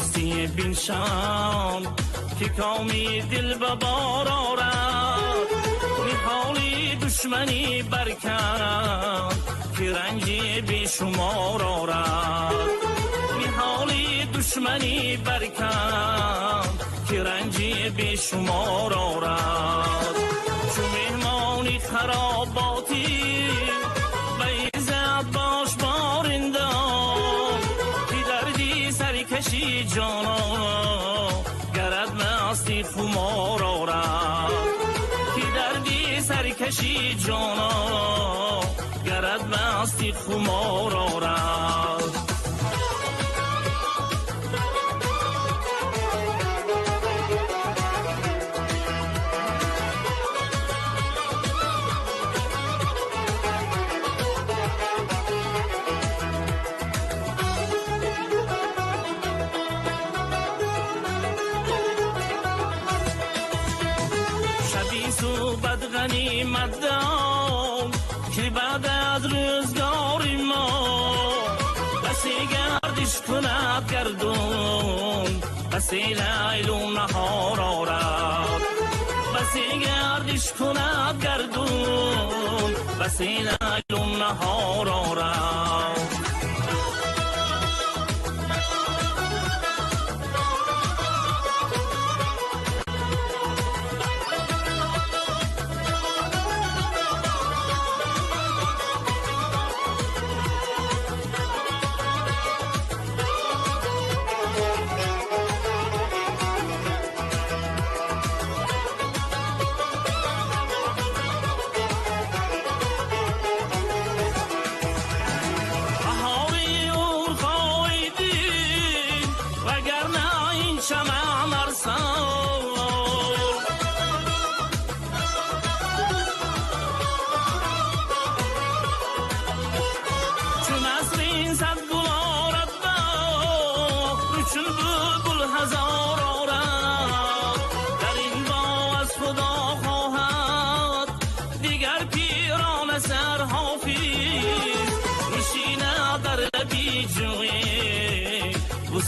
دوستی بینشان که کامی دل به بار آرد نهالی دشمنی برکن که رنجی بیشمار آرد نهالی دشمنی برکن که رنجی بیشمار آرد چو مهمانی خراباتی بیزد باش بارندان که دردی سرکشی جانا گرد مستی خمار آرد که دردی سرکشی جانا گرد مستی خمار آرد غنیمت دان که بعد از روزگار ما بسی گردش کند گردون بسی لیل و نهار آرد بسی گردش کند گردون بسی لیل و نهار آرد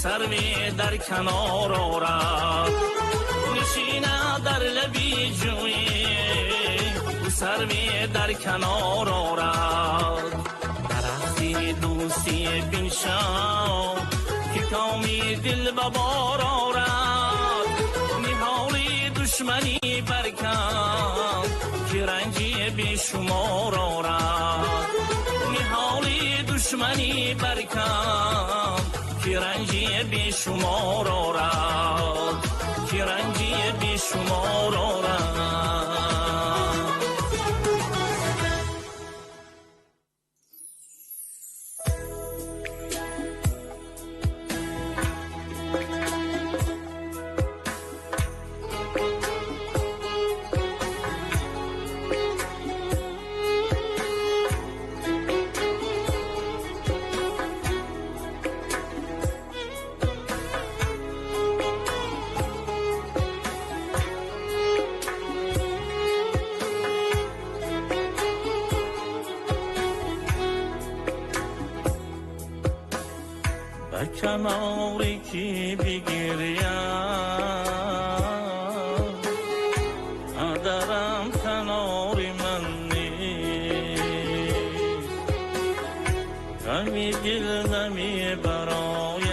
سروی در کنار آرد نشینه در لبی جوی سروی در کنار آرد درختی دوستی بینشان که کامی دل به بار آرد نهالی دشمنی برکن که رنجی بیشمار آرد نهالی دشمنی برکن که رنجی بیشمار آرد که رنجی بیشمار آرد کناری که بگیریم ادرم کناری من نیست کمی دل نمی برایم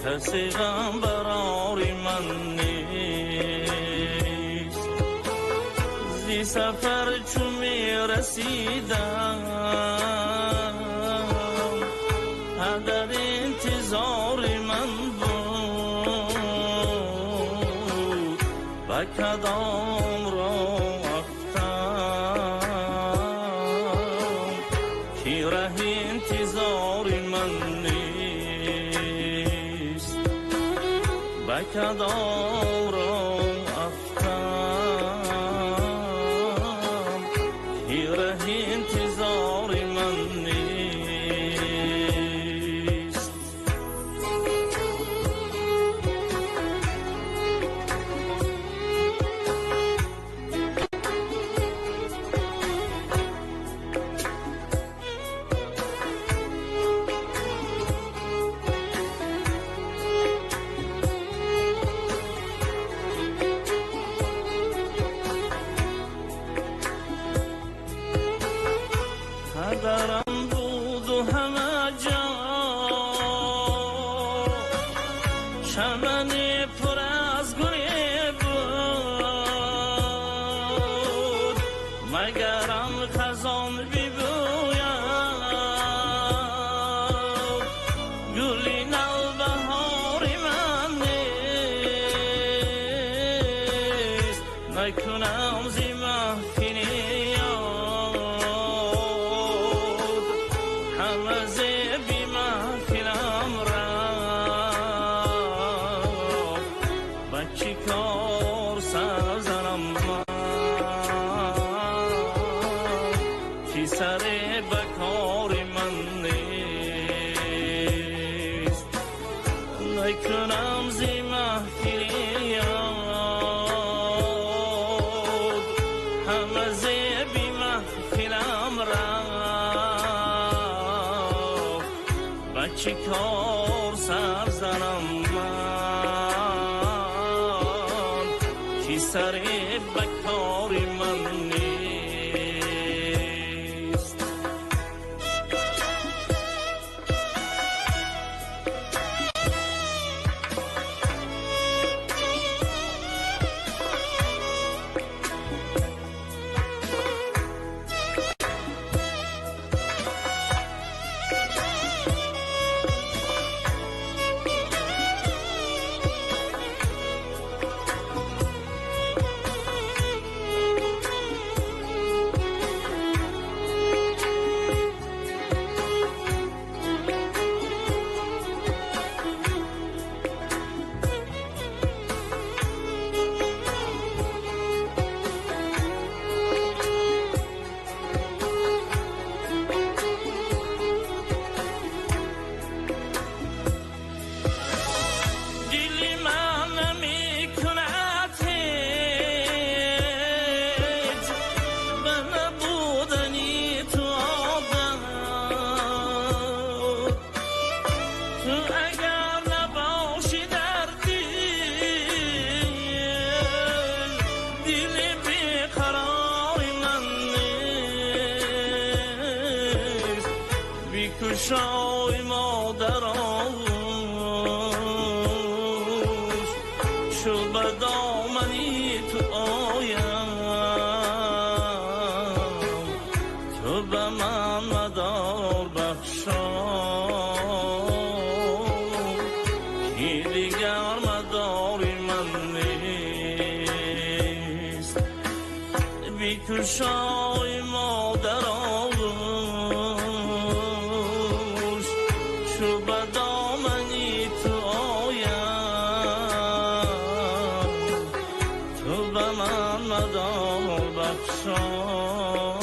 کسی غم براری من نیست زی سفر چون می رسیدم در انتظار من بود و کدام را افتم که ره انتظار من نیست و کدام را افتم که ره انتظار من نیست گلی نوبهار من نیست نکنم زی محفلی یاد همه زی بی محفلم رفت با چی کار سر زنم من چی سر بکار من نیست نکنم زی محفلی یاد همه زی بی محفلم رفت با چی کار سر زنم من چی سر بکار من نیست بیکشای مادر آغوش شو به دامنی تو آیم تو به من مدار بخشای که دیگر مداری من نیست بیکشای مادر آغوش شو به دامنی تو آیم تو به من مدار بخشای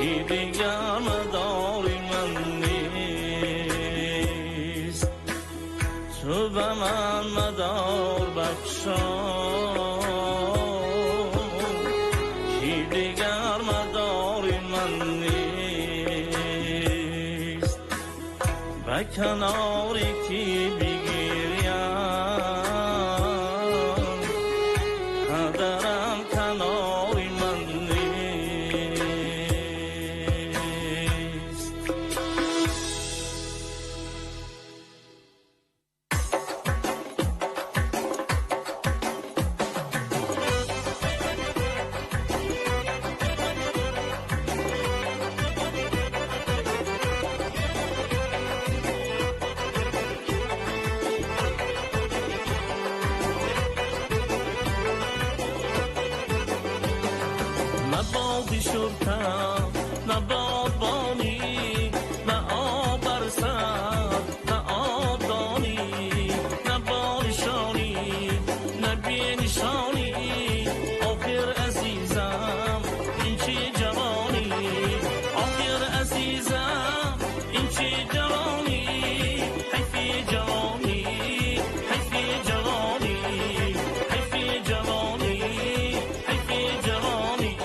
که دیگر مداری من نیست تو به من مدار بخشای که دیگر مداری من نیست به کناری که بگیریم قدرم کناری من نیست نبادی شرطم نباد بانی نه آب برسد نه آب دانی نباد شانی نبی نشانی آخر عزیزم این چی جوانی آخر عزیزم این چی جوانی حیفی جوانی حیفی جوانی حیفی جوانی حیفی جوانی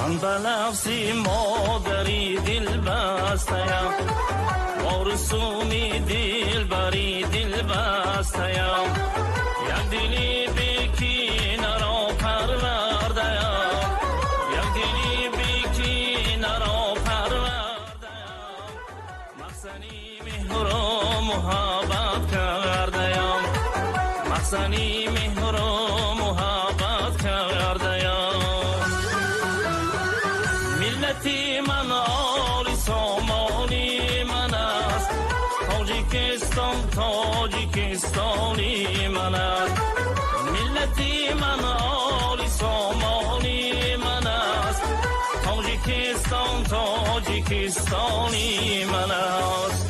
من به نفسی مادری دل بستیم با رسومی دل بری دل بستیم یک دلی بیکی نرا پروردیم یک دلی بیکی نرا پروردیم مخزنی مهر و محبت کردیم مخزنی مهر و محبت کردیم ملتی من آل سامانی من است تاجیکستان تاجیکستانی من است ملتی من آل سامانی من است تاجیکستان تاجیکستانی من است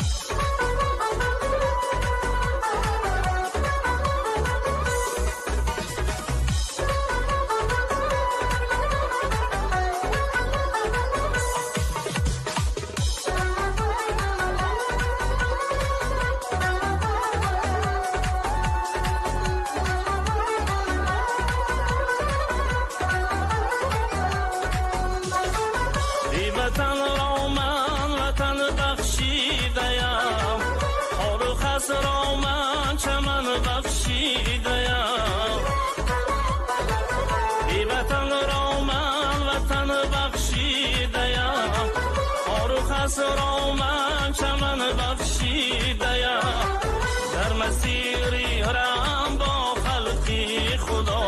وطن را من وطن بخشیدیم خار و خس را من چمن بخشیدیم ای وطن را من وطن بخشیدیم خار و خس را من چمن بخشیدیم در مسیری رم با خلقی خدا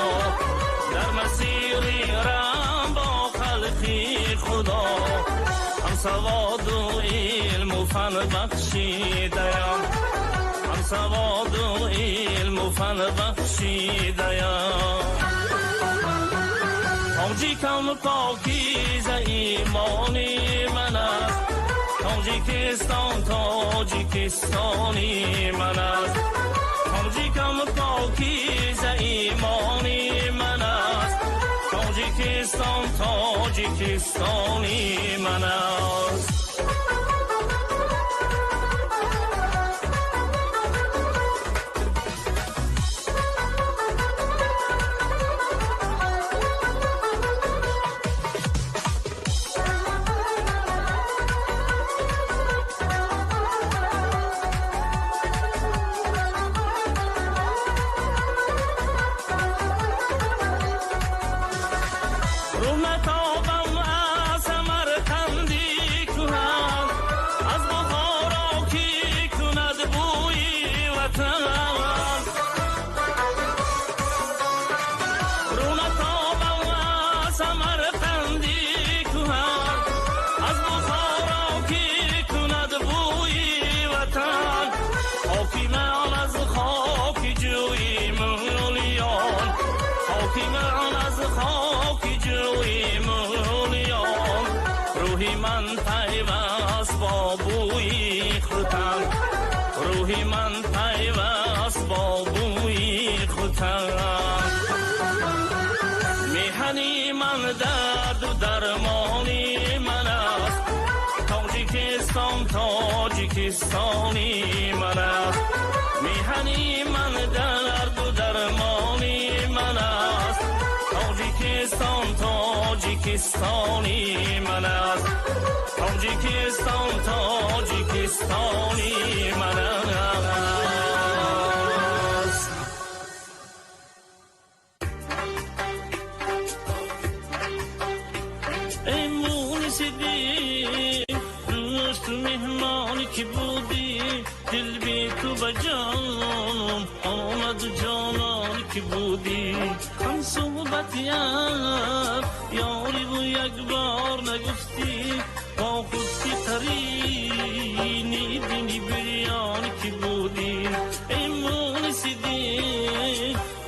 در مسیری رم با خلقی خدا هم سواد و علم و فن بخشیدیم هم سواد و علم و فن بخشیدیم تاجیکم پاکیزه ایمانی من است تاجیکستان تاجیکستانی من است تاجیکم پاکیزه ایمانی من است تاجیکستان تاجیکستانی من است روحی من پیوست با بوی خوتن روحی من پیوست با بوی خوتن میهنی من درد و درمانی من است تاجیکستان تاجیکستانی من است میهنی من درد و درمانی من است تاجیکستان تاجیکستانی من است تاجیکستان تاجیکستانی من است ای مونس دی دوست مهمانی که بودی دل بی تو بجانم آمد جانانی که بودی هم صحبتی یاری و یک بار نگفتی با خودی قرینی دینی بریانی که بودی ای مونسی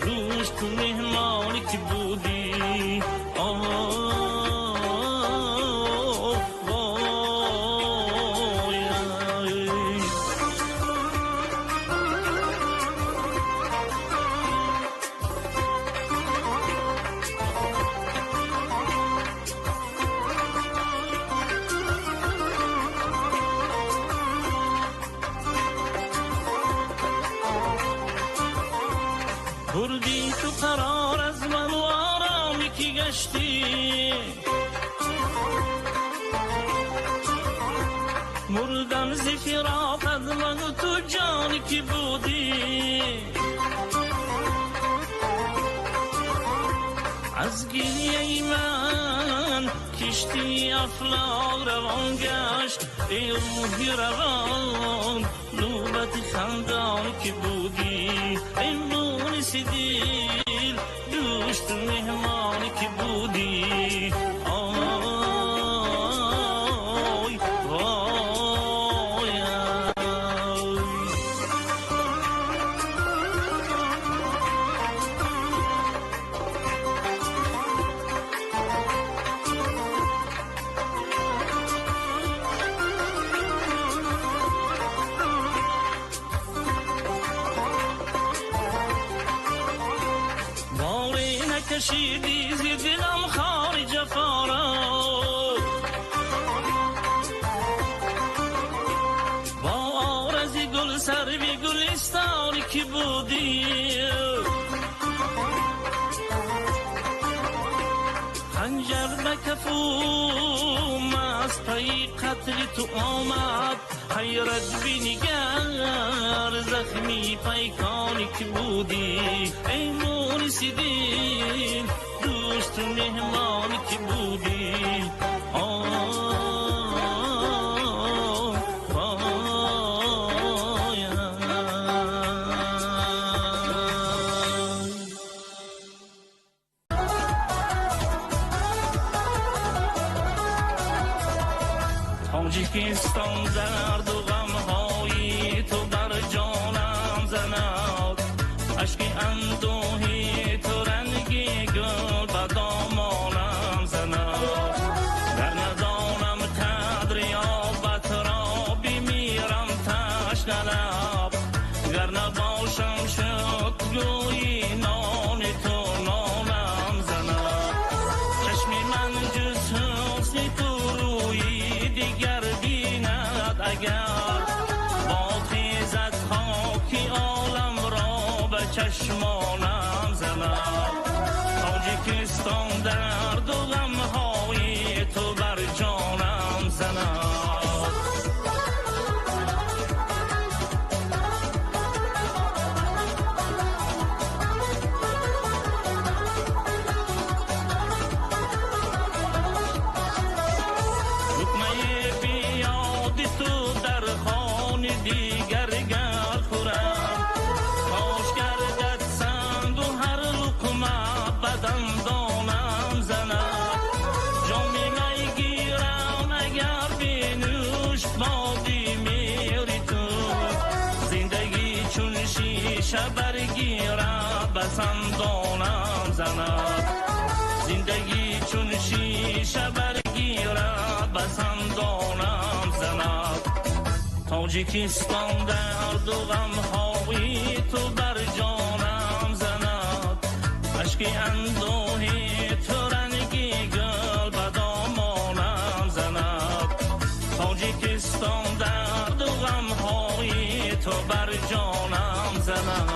دوست مهمانی که بودی بردی تو قرار از من و آرامی که گشتی مردم ز فراق از من و تو جانی که بودی، از گریه من کشتی افلاک روان گشت، ای روحی روان نوبت خندان که بودی، ای مونس دل دوست مهمانی که بودی. کشیدی زی دلم خاری جفا را، با آرز گل سروی گلستانی که بودی، خنجر به کفوم از پی قتل تو آمد، حیرت بینگر زخمی پیکانی که بودی، ای مونس دل دوست مهمانی که بودی. تاجیکستان درد و غمهای تو بر جانم زند، اشک اندوهی تو رنگی گل به دامانم زند، در ندانم قدر یابت را بمیرم تشنه لب، گر نباشم شد گویی نان تو نانم زند، چشم من جز حسن تو روی دیگر بیند، اگر باد خیزد خاکی عالم را به چشمانم زند، تاجیکستان درد و غمهای تو بر جانم زند. دیگر گر خورم کاش گردد سنگ و هر لقمه بدن دانم زند، جامی میگیرم اگر بنوش بادی میری تو، زندگی چون شیشه برگیره بسم دانم زند، زندگی چون شیشه برگیره بسم دانم زند. تاجیکستان درد و غمهای تو بر جانم زند، اشک اندوهی تو رنگی گل به دامانم زند، تاجیکستان درد و غمهای تو بر جانم زند.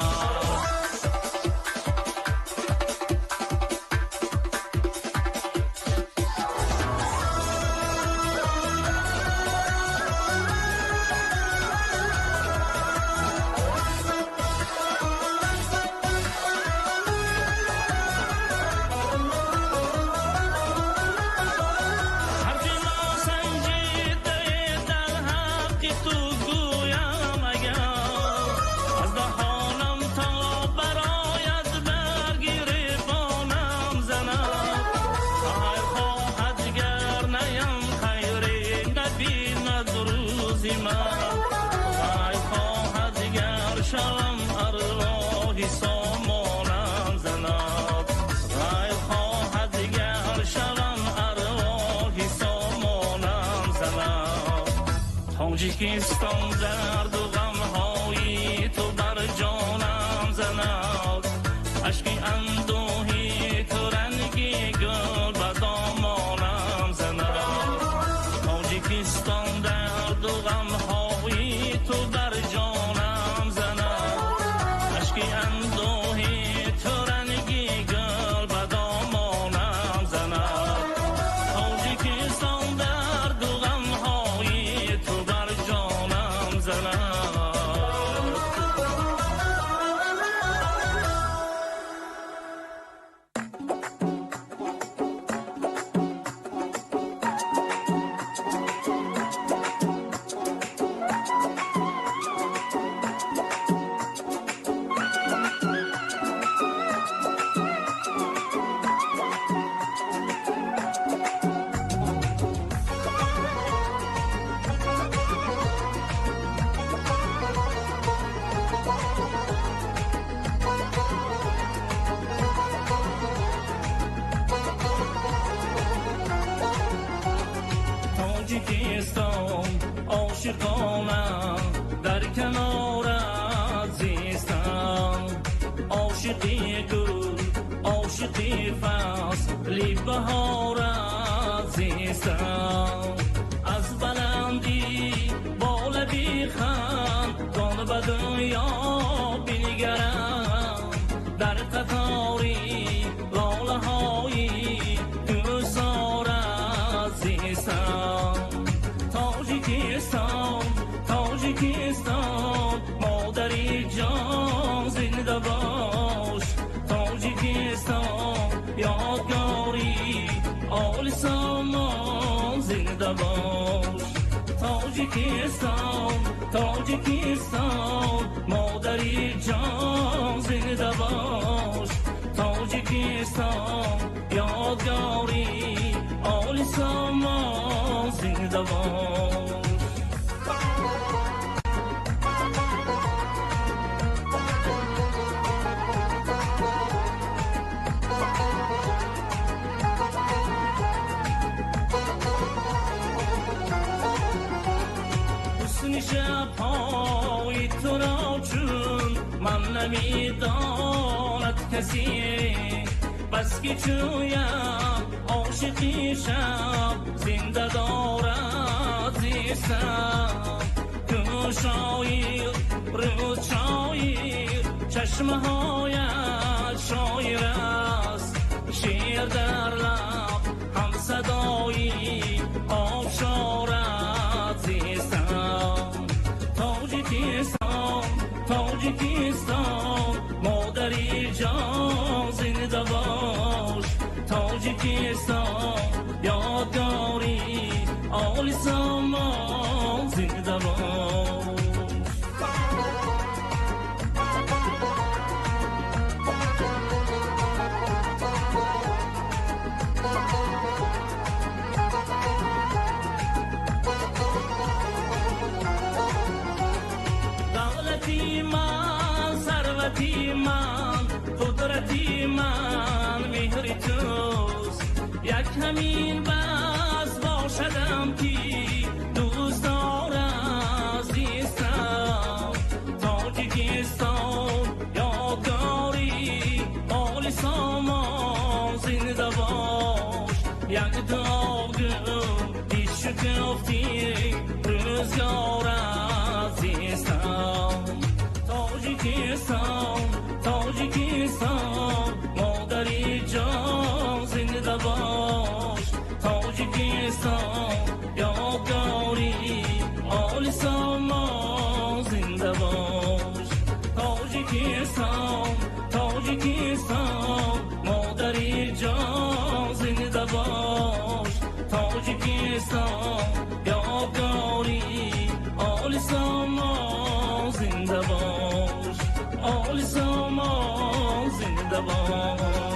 تاجیکستان درد و غمهای تو بر جانم زند، اشک اندوهی تو رنگی گل به دامانم زند، تاجیکستان درد و غمهای تو بر جانم زند، اشک اندوهی تو رنگی گل به دامانم زند، تاجیکستان درد و غمهای تو بر تاجیکستان عاشقانم در کنارت زیستم عاشقی گل عاشقی فصل بهارت زیستم از بلندی بال بیخندان به دنیا بنگرم در قطاری لاله های گلزارت زیستم تاجیکستان تاجیکستان مادری جان زنده باش تاجیکستان یادگاری آل سامان زنده باش تاجیکستان تاجیکستان مادری جان زنده باش تاجیکستان یادگاری آل سامان زنده باش شب‌های تو را چون من نمی‌داند کسی بس که چویم عاشقی شب زنده دارد زیستم تو شایر روز شایر چشمهایت شایر است شیر در لب هم صدایی آبشارت زیستم تاجیکستان تاجیکستان مادری جان زنده باش تاجیکستان یادگاری آل سامان زنده باش من ثروتی من قدرتی من مهر توست یک همین بس باشدم که دوست دارم زیستم تاجیکستان یادگاری آل سامان زنده باش یک داغم دیش گفتی روزگارت زیستم تاجیکستان تاجیکستان مادری جان زنده باش تاجیکستان یادگاری آل سامان زنده باش تاجیکستان تاجیکستان مادری جان زنده باش تاجیکستان یادگاری آل سامان زنده باش آل سامان زنده باش